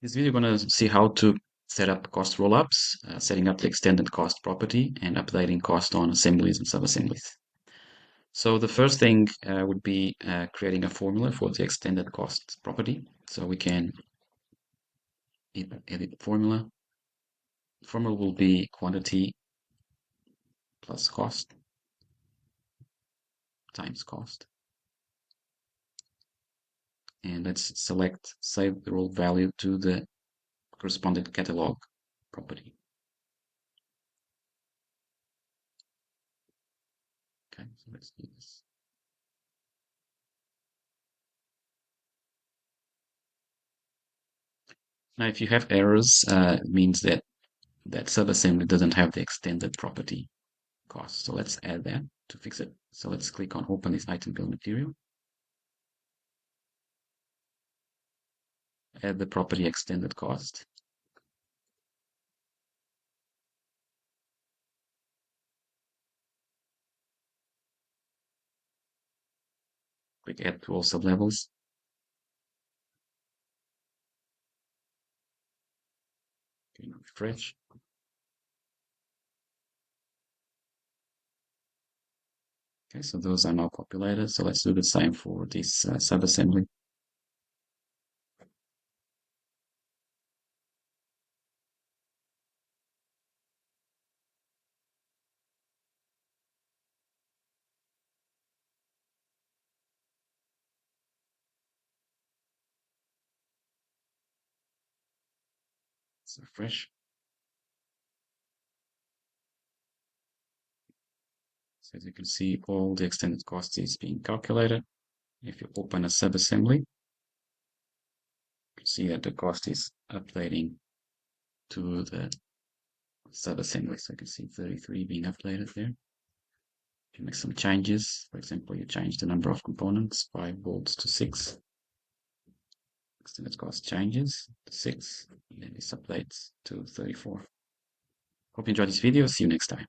This video, we're going to see how to set up cost rollups, setting up the extended cost property, and updating cost on assemblies and sub-assemblies. So the first thing would be creating a formula for the extended cost property. So we can edit formula. The formula will be quantity plus cost times cost. And let's save the role value to the corresponding catalog property. Okay, so let's do this. Now, if you have errors, it means that subassembly doesn't have the extended property cost. So let's add that to fix it. So let's click on open this item bill material. Add the property extended cost. Click add to all sublevels. Okay, now refresh. Okay, so those are now populated. So let's do the same for this subassembly. So refresh. So as you can see, all the extended cost is being calculated. If you open a subassembly, you can see that the cost is updating to the subassembly. So you can see 33 being updated there. You make some changes. For example, you change the number of components, 5 volts to 6. Extended cost changes to 6, and then this updates to 34. Hope you enjoyed this video. See you next time.